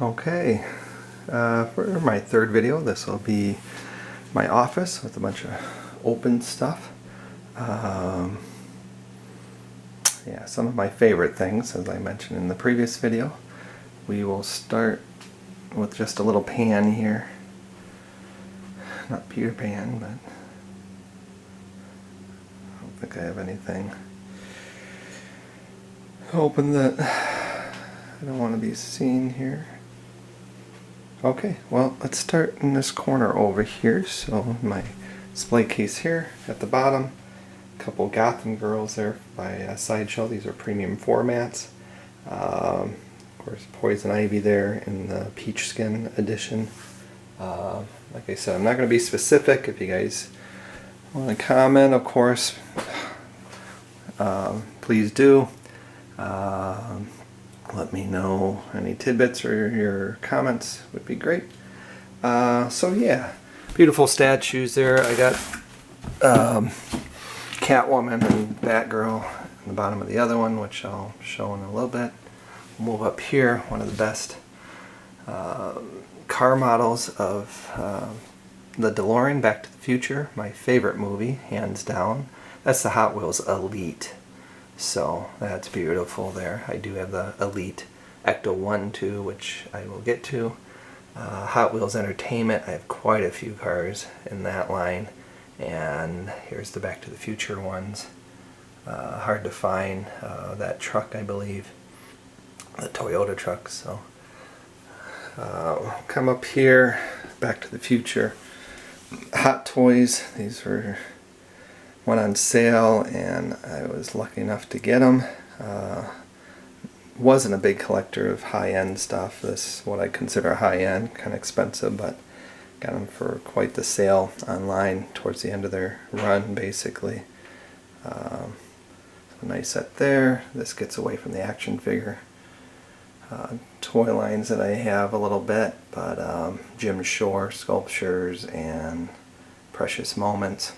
Okay, for my third video, this will be my office with a bunch of open stuff. Yeah, some of my favorite things, as I mentioned in the previous video. We will start with just a little pan here. Not Peter Pan, but I don't think I have anything open that I don't want to be seen here. Okay, well, let's start in this corner over here. So my display case here at the bottom, a couple Gotham Girls there by Sideshow. These are premium formats. Of course, Poison Ivy there in the Peach Skin edition. Like I said, I'm not going to be specific. If you guys want to comment, of course, please do. Let me know any tidbits or your comments would be great. So yeah, beautiful statues there. I got Catwoman and Batgirl in the bottom of the other one, which I'll show in a little bit. We'll move up here, one of the best car models of the DeLorean, Back to the Future, my favorite movie, hands down. That's the Hot Wheels Elite. So that's beautiful there. I do have the Elite Ecto 1 too, which I will get to. Hot Wheels Entertainment, I have quite a few cars in that line. And here's the Back to the Future ones. Hard to find. That truck, I believe. The Toyota truck. So come up here, Back to the Future. Hot Toys, these went on sale and I was lucky enough to get them. Wasn't a big collector of high-end stuff. This is what I consider high-end, kind of expensive, but got them for quite the sale online towards the end of their run, basically. So nice set there. This gets away from the action figure toy lines that I have a little bit, but Jim Shore sculptures and Precious Moments.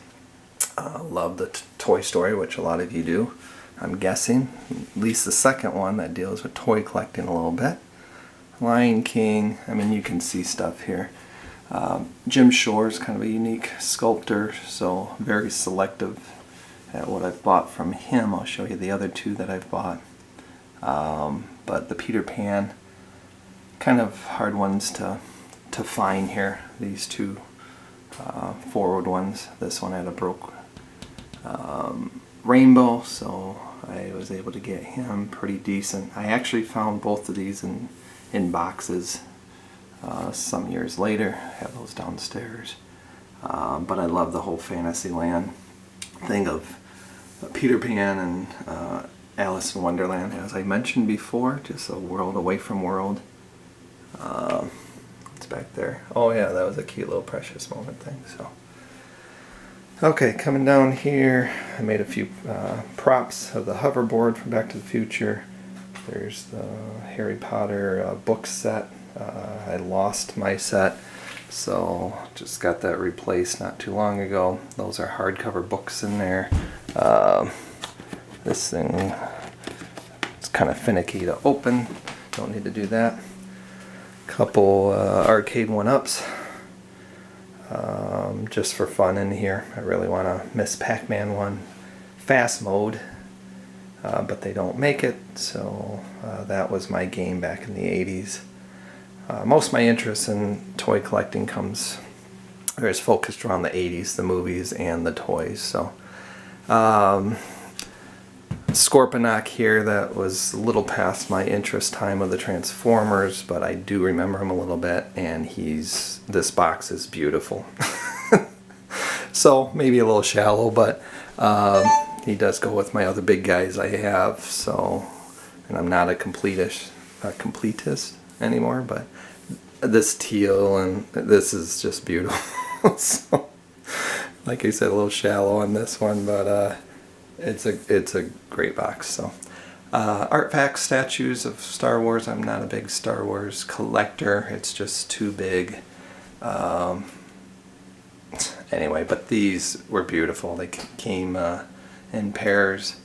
Love the Toy Story, which a lot of you do, I'm guessing. At least the second one that deals with toy collecting a little bit. Lion King, I mean, you can see stuff here. Jim Shore is kind of a unique sculptor, so very selective at what I've bought from him. I'll show you the other two that I've bought. But the Peter Pan, kind of hard ones to find here. These two forward ones. This one had a broke rainbow, so I was able to get him pretty decent. I actually found both of these in boxes some years later. I have those downstairs. But I love the whole Fantasyland thing of Peter Pan and Alice in Wonderland, as I mentioned before, just a world away from world. It's back there. Oh yeah, that was a cute little Precious Moment thing. So, okay, coming down here, I made a few props of the hoverboard from Back to the Future. There's the Harry Potter book set. I lost my set, so just got that replaced not too long ago. Those are hardcover books in there. This thing, it's kind of finicky to open. Don't need to do that. Couple arcade 1-ups just for fun in here. I really want to Miss Pac-Man one, fast mode, but they don't make it, so that was my game back in the 80s. Most of my interest in toy collecting is focused around the 80s, the movies and the toys. So Scorponok here, that was a little past my interest time of the Transformers, but I do remember him a little bit, and this box is beautiful. So maybe a little shallow, but he does go with my other big guys I have. So, and I'm not a completist anymore, but this teal and this is just beautiful. So, like I said, a little shallow on this one, but it's a great box. So Artifacts, statues of Star Wars. I'm not a big Star Wars collector. It's just too big. Anyway, but these were beautiful. They came in pairs,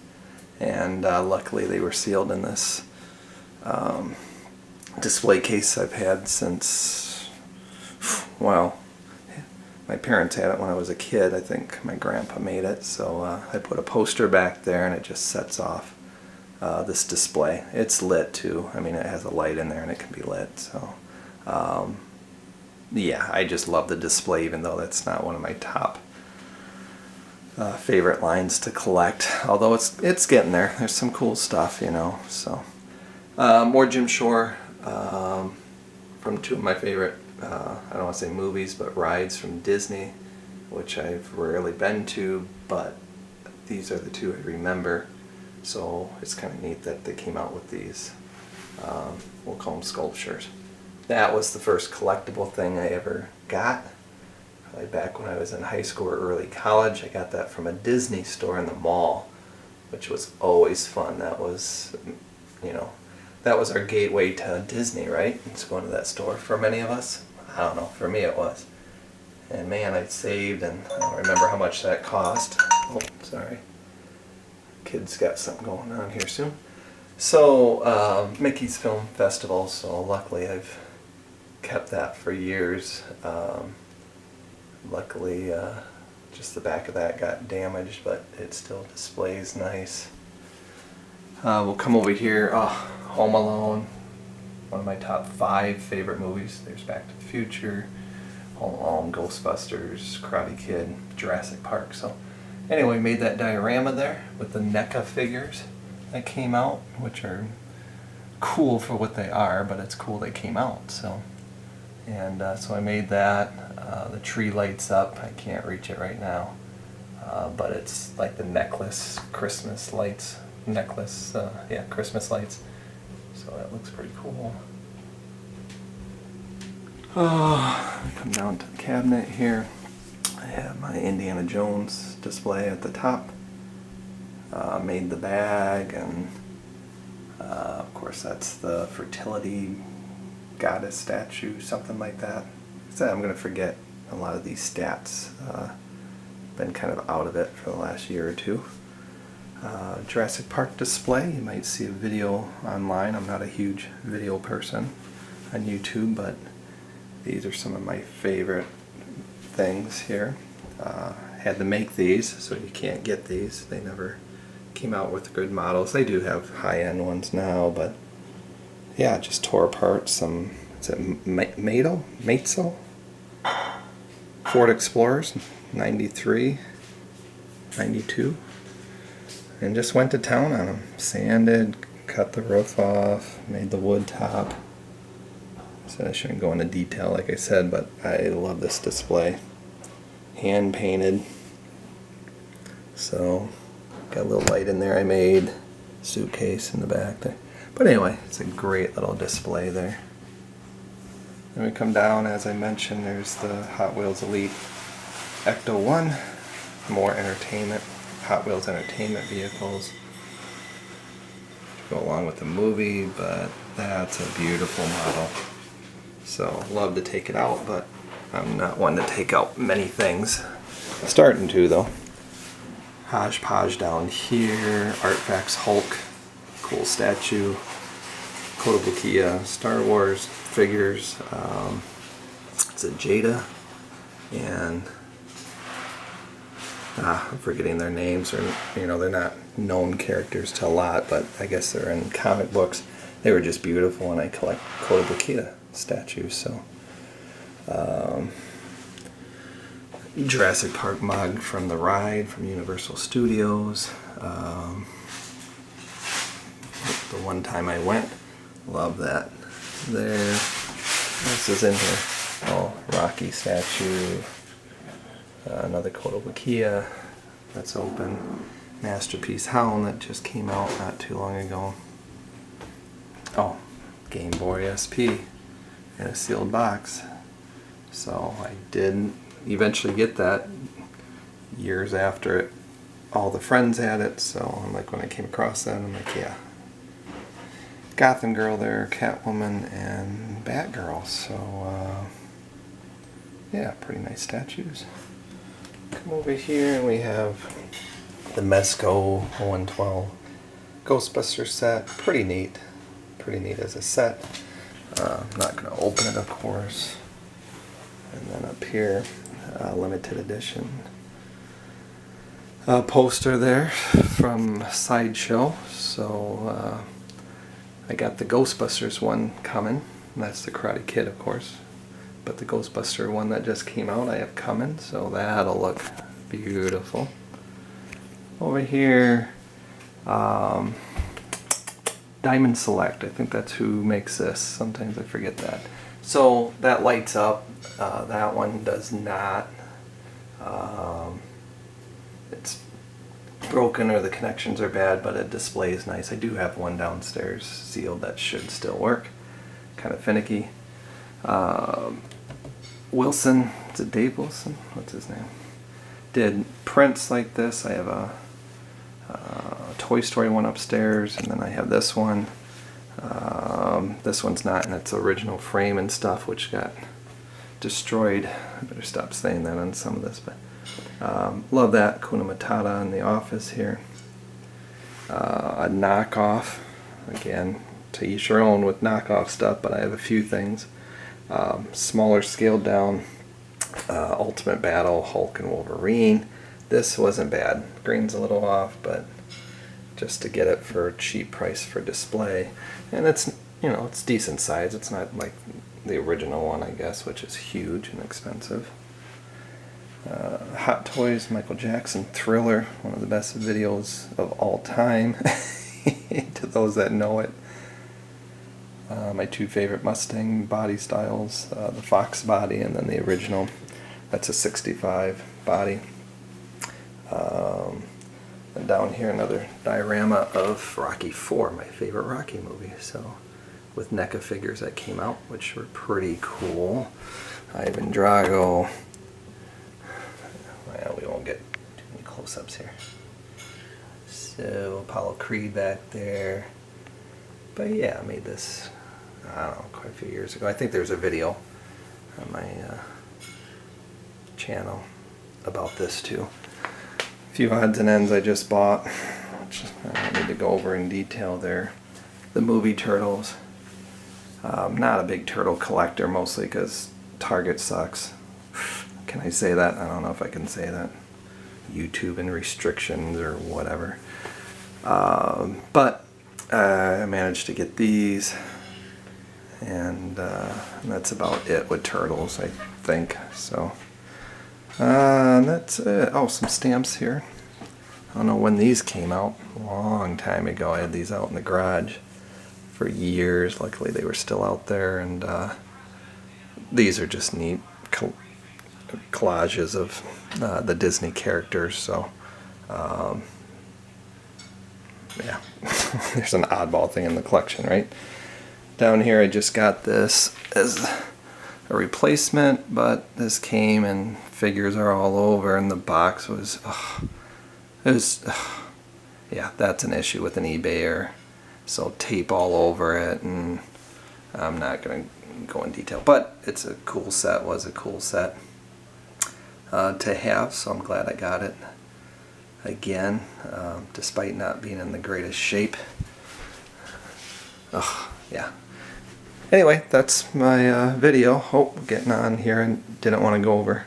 and luckily they were sealed in this display case I've had since, well, my parents had it when I was a kid. I think my grandpa made it, so I put a poster back there and it just sets off this display. It's lit too. I mean, it has a light in there and it can be lit, so yeah, I just love the display, even though that's not one of my top favorite lines to collect, although it's getting there. There's some cool stuff, you know. So more Jim Shore from two of my favorite, I don't want to say movies, but rides from Disney, which I've rarely been to, but these are the two I remember. So it's kind of neat that they came out with these, we'll call them sculptures. That was the first collectible thing I ever got. Probably back when I was in high school or early college. I got that from a Disney store in the mall, which was always fun. That was, you know, that was our gateway to Disney, right? It's going to that store for many of us. I don't know, for me it was. And man, I saved, and I don't remember how much that cost. Oh, sorry. Kids got something going on here soon. So, Mickey's Film Festival, so luckily I've kept that for years. Luckily, just the back of that got damaged, but it still displays nice. We'll come over here. Oh, Home Alone, one of my top 5 favorite movies. There's Back to the Future, Home Alone, Ghostbusters, Karate Kid, Jurassic Park. So anyway, made that diorama there with the NECA figures that came out, which are cool for what they are, but it's cool they came out. So, and so I made that. The tree lights up. I can't reach it right now, but it's like the necklace, Christmas lights, necklace, yeah, Christmas lights. So that looks pretty cool. Come down to the cabinet here. I have my Indiana Jones display at the top. Made the bag, and of course that's the fertility goddess statue, something like that. So I'm going to forget a lot of these stats. Been kind of out of it for the last year or two. Jurassic Park display. You might see a video online. I'm not a huge video person on YouTube, but these are some of my favorite things here. Had to make these, so you can't get these. They never came out with good models. They do have high-end ones now, but yeah, just tore apart some, is it Matzo? Ford Explorers, 93, 92. And just went to town on them. Sanded, cut the roof off, made the wood top. So I shouldn't go into detail like I said, but I love this display. Hand painted. So got a little light in there I made. Suitcase in the back there. But anyway, it's a great little display there. Then we come down, as I mentioned, there's the Hot Wheels Elite Ecto 1. More entertainment. Hot Wheels entertainment vehicles to go along with the movie, but that's a beautiful model. So love to take it out, but I'm not one to take out many things. Starting to though. Hodgepodge down here. Artifacts Hulk, cool statue. Kotobukiya Star Wars figures. It's a Jada and I'm forgetting their names, or you know, they're not known characters to a lot, but I guess they're in comic books. They were just beautiful, and I collect Kotobukiya statues. So Jurassic Park mug from the ride from Universal Studios. The one time I went, love that. There, this is in here. Oh, Rocky statue. Another Kotobukiya that's open. Masterpiece Hound that just came out not too long ago. Oh, Game Boy SP in a sealed box. So I did eventually get that years after it. All the friends had it, so I'm like, when I came across that, I'm like, yeah. Gotham Girl there, Catwoman, and Batgirl. So yeah, pretty nice statues. Come over here and we have the Mezco 112 Ghostbusters set. Pretty neat as a set. I'm not going to open it, of course. And then up here, limited edition poster there from Sideshow. So I got the Ghostbusters one coming. That's the Karate Kid, of course. But the Ghostbuster one that just came out I have coming, so that'll look beautiful. Over here, Diamond Select. I think that's who makes this. Sometimes I forget that. So that lights up. That one does not. It's broken or the connections are bad, but it displays nice. I do have one downstairs sealed that should still work. Kind of finicky. Wilson, is it Dave Wilson? What's his name? Did prints like this. I have a Toy Story one upstairs, and then I have this one. This one's not in its original frame and stuff, which got destroyed. I better stop saying that on some of this, but love that. Kuna Matata in the office here. A knockoff, again, to each your own with knockoff stuff, but I have a few things. Smaller scaled down Ultimate Battle Hulk and Wolverine. This wasn't bad. Grain's a little off, but just to get it for a cheap price for display. And it's, you know, it's decent size. It's not like the original one, I guess, which is huge and expensive. Hot Toys, Michael Jackson Thriller, one of the best videos of all time, to those that know it. My two favorite Mustang body styles, the Fox body and then the original. That's a 65 body. And down here another diorama of Rocky IV, my favorite Rocky movie. So with NECA figures that came out, which were pretty cool. Ivan Drago. Well, we won't get too many close-ups here. So Apollo Creed back there. But yeah, I made this, I don't know, quite a few years ago. I think there's a video on my channel about this too. A few odds and ends I just bought, which I don't need to go over in detail there. The movie Turtles. Not a big turtle collector, mostly because Target sucks. Can I say that? I don't know if I can say that. YouTube and restrictions or whatever. But I managed to get these, and that's about it with Turtles, I think. So that's it. Oh, some stamps here. I don't know when these came out. A long time ago. I had these out in the garage for years. Luckily they were still out there, and these are just neat collages of the Disney characters. So yeah, there's an oddball thing in the collection, right? Down here I just got this as a replacement, but this came and figures are all over, and the box was, yeah, that's an issue with an eBayer. So tape all over it, and I'm not going to go in detail, but it's a cool set, was a cool set to have, so I'm glad I got it again, despite not being in the greatest shape. Yeah. Anyway, that's my video. Getting on here, and didn't want to go over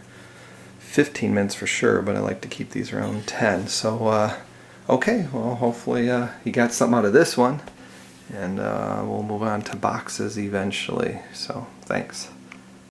15 minutes for sure, but I like to keep these around 10. So, okay, well, hopefully you got something out of this one, and we'll move on to boxes eventually. So, thanks.